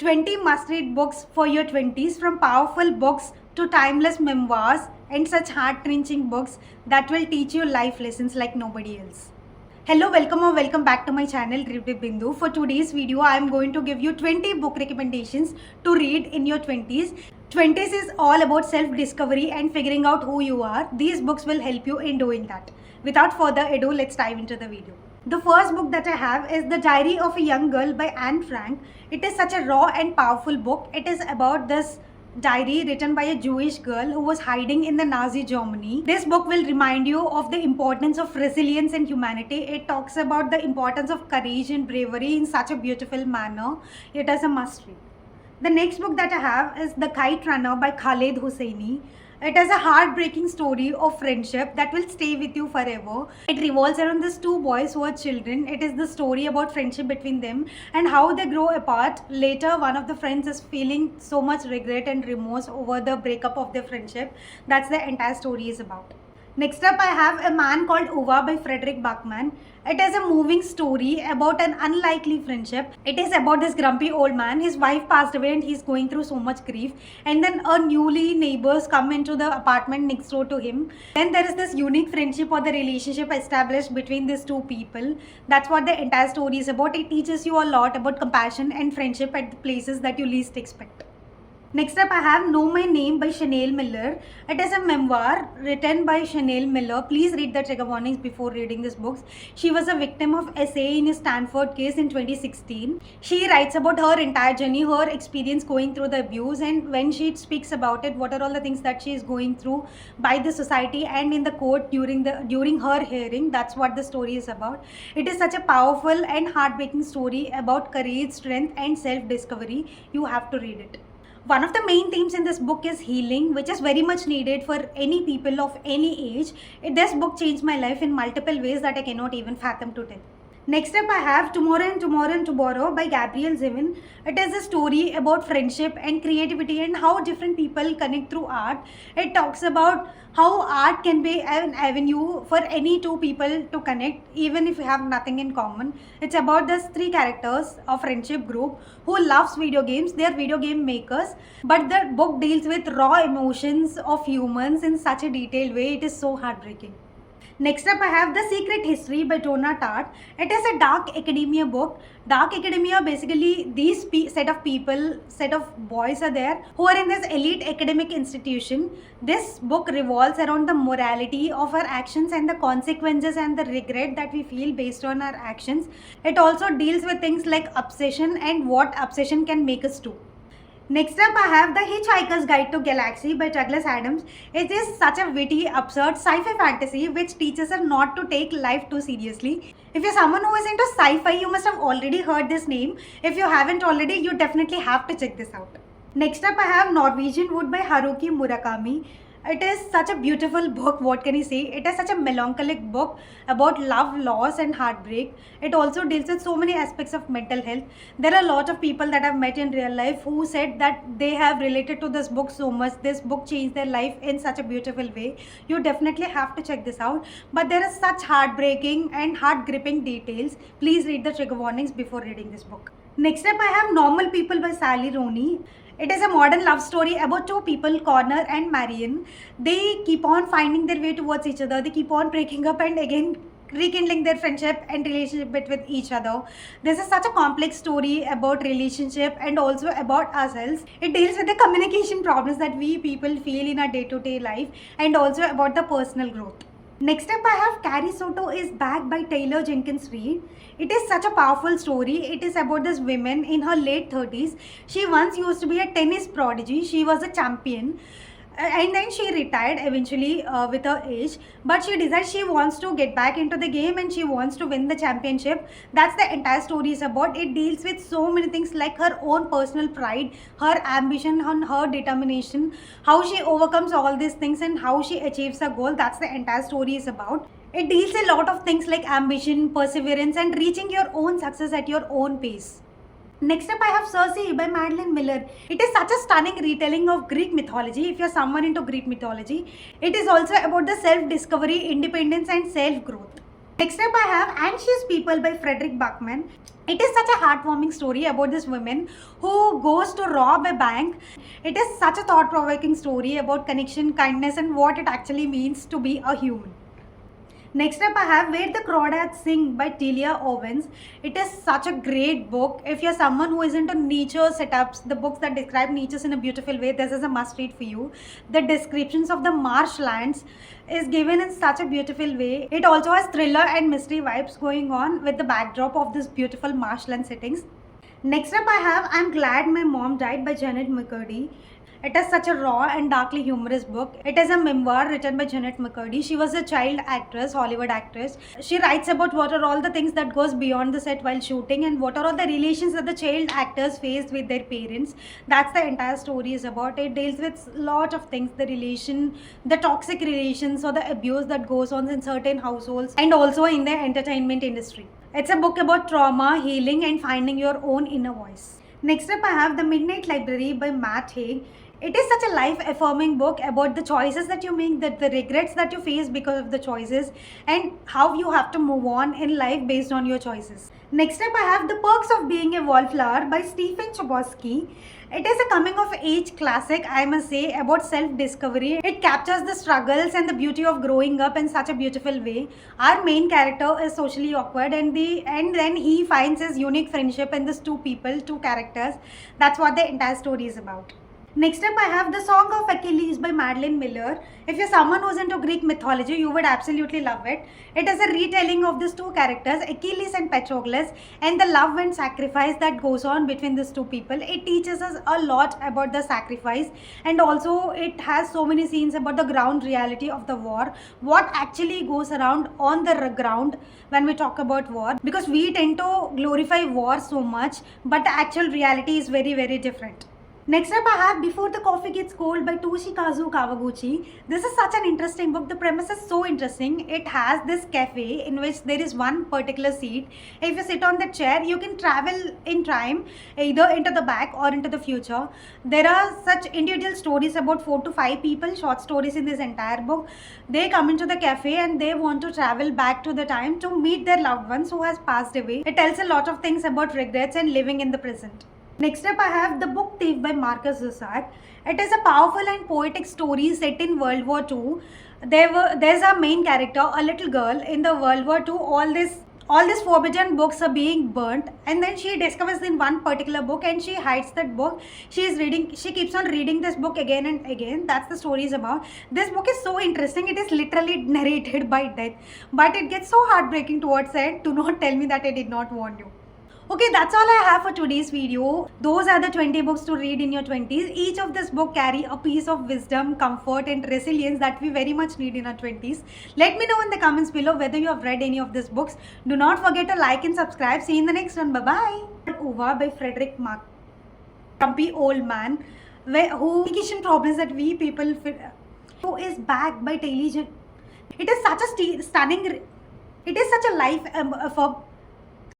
20 must-read books for your 20s, from powerful books to timeless memoirs and such heart-wrenching books that will teach you life lessons like nobody else. Hello, welcome or welcome back to my channel Read with Bindu. For today's video, I am going to give you 20 book recommendations to read in your 20s. 20s is all about self-discovery and figuring out who you are. These books will help you in doing that. Without further ado, let's dive into the video. The first book that I have is The Diary of a Young Girl by Anne Frank. It is such a raw and powerful book. It is about this diary written by a Jewish girl who was hiding in the Nazi Germany. This book will remind you of the importance of resilience and humanity. It talks about the importance of courage and bravery in such a beautiful manner. It is a must read. The next book that I have is The Kite Runner by Khaled Hosseini. It is a heartbreaking story of friendship that will stay with you forever. It revolves around these two boys who are children. It is the story about friendship between them and how they grow apart. Later, one of the friends is feeling so much regret and remorse over the breakup of their friendship. That's the entire story is about. Next up, I have A Man Called Ove by Frederick Backman. It is a moving story about an unlikely friendship. It is about this grumpy old man. His wife passed away and he's going through so much grief. And then a newly neighbors come into the apartment next door to him. Then there is this unique friendship or the relationship established between these two people. That's what the entire story is about. It teaches you a lot about compassion and friendship at the places that you least expect. Next up, I have Know My Name by Chanel Miller. It is a memoir written by Chanel Miller. Please read the trigger warnings before reading this book. She was a victim of SA in a Stanford case in 2016. She writes about her entire journey, her experience going through the abuse, and when she speaks about it, what are all the things that she is going through by the society and in the court during her hearing. That's what the story is about. It is such a powerful and heartbreaking story about courage, strength, and self-discovery. You have to read it. One of the main themes in this book is healing, which is very much needed for any people of any age. This book changed my life in multiple ways that I cannot even fathom to tell. Next up, I have Tomorrow and Tomorrow and Tomorrow by Gabrielle Zevin. It is a story about friendship and creativity and how different people connect through art. It talks about how art can be an avenue for any two people to connect, even if you have nothing in common. It's about these three characters of friendship group who loves video games. They are video game makers, but the book deals with raw emotions of humans in such a detailed way. It is so heartbreaking. Next up, I have The Secret History by Donna Tartt. It is a dark academia book. Dark academia, basically these set of boys are there who are in this elite academic institution. This book revolves around the morality of our actions and the consequences and the regret that we feel based on our actions. It also deals with things like obsession and what obsession can make us do. Next up, I have The Hitchhiker's Guide to Galaxy by Douglas Adams. It is such a witty, absurd sci-fi fantasy which teaches us not to take life too seriously. If you're someone who is into sci-fi, you must have already heard this name. If you haven't already, you definitely have to check this out. Next up, I have Norwegian Wood by Haruki Murakami. It is such a beautiful book. What can I say? It is such a melancholic book about love, loss, and heartbreak. It also deals with so many aspects of mental health. There are a lot of people that I've met in real life who said that they have related to this book so much. This book changed their life in such a beautiful way. You definitely have to check this out. But there are such heartbreaking and heart-gripping details. Please read the trigger warnings before reading this book. Next up, I have Normal People by Sally Rooney. It is a modern love story about two people, Connor and Marion. They keep on finding their way towards each other. They keep on breaking up and again rekindling their friendship and relationship with each other. This is such a complex story about relationship and also about ourselves. It deals with the communication problems that we people feel in our day-to-day life and also about the personal growth. Next up, I have Carrie Soto is Back by Taylor Jenkins Reid. It is such a powerful story. It is about this woman in her late 30s. She once used to be a tennis prodigy. She was a champion. And then she retired eventually with her age, but she decides she wants to get back into the game and she wants to win the championship. That's the entire story is about. It deals with so many things like her own personal pride, her ambition, and her determination, how she overcomes all these things and how she achieves a goal. That's the entire story is about. It deals a lot of things like ambition, perseverance, and reaching your own success at your own pace. Next up, I have Circe by Madeline Miller. It is such a stunning retelling of Greek mythology. If you're someone into Greek mythology, it is also about the self-discovery, independence, and self-growth. Next up I have Anxious People by Frederick Bachman. It is such a heartwarming story about this woman who goes to rob a bank. It is such a thought-provoking story about connection, kindness, and what it actually means to be a human. Next up I have Where the Crawdads Sing by Delia Owens. It is such a great book. If you're someone who is into nature setups, the books that describe nature in a beautiful way, this is a must read for you. The descriptions of the marshlands is given in such a beautiful way. It also has thriller and mystery vibes going on with the backdrop of this beautiful marshland settings. Next up I have I'm Glad My Mom Died by Janet McCurdy. It is such a raw and darkly humorous book. It is a memoir written by Janet McCurdy. She was a child actress, Hollywood actress. She writes about what are all the things that goes beyond the set while shooting and what are all the relations that the child actors faced with their parents. That's the entire story is about. It deals with a lot of things, the relation, the toxic relations or the abuse that goes on in certain households and also in the entertainment industry. It's a book about trauma, healing and finding your own inner voice. Next up I have The Midnight Library by Matt Haig. It is such a life-affirming book about the choices that you make, the regrets that you face because of the choices, and how you have to move on in life based on your choices. Next up, I have The Perks of Being a Wallflower by Stephen Chbosky. It is a coming-of-age classic, I must say, about self-discovery. It captures the struggles and the beauty of growing up in such a beautiful way. Our main character is socially awkward, and then he finds his unique friendship in these two people, two characters. That's what the entire story is about. Next up I have The Song of Achilles by Madeline Miller. If you're someone who's into Greek mythology, you would absolutely love it. It is a retelling of these two characters, Achilles and Patroclus, and the love and sacrifice that goes on between these two people. It teaches us a lot about the sacrifice, and also it has so many scenes about the ground reality of the war, what actually goes around on the ground when we talk about war, because we tend to glorify war so much, but the actual reality is very, very different. Next up I have Before the Coffee Gets Cold by Toshikazu Kawaguchi. This is such an interesting book. The premise is so interesting. It has this cafe in which there is one particular seat. If you sit on the chair, you can travel in time, either into the back or into the future. There are such individual stories about 4 to 5 people, short stories in this entire book. They come into the cafe and they want to travel back to the time to meet their loved ones who has passed away. It tells a lot of things about regrets and living in the present. Next up I have The Book Thief by Marcus Zusak. It is a powerful and poetic story set in World War II. There's a main character, a little girl. In the World War II, all these forbidden books are being burnt, and then she discovers in one particular book and she hides that book. She keeps on reading this book again and again. That's the story is about. This book is so interesting. It is literally narrated by death, but it gets so heartbreaking towards the end. Do not tell me that I did not warn you. Okay, that's all I have for today's video. Those are the 20 books to read in your 20s. Each of this book carry a piece of wisdom, comfort and resilience that we very much need in our 20s. Let me know in the comments below whether you have read any of these books. Do not forget to like and subscribe. See you in the next one. Bye-bye. Over by Frederick Mark. Grumpy Old Man, who communication problems that we people who is back by Taylor. It is such a stunning. It is such a life for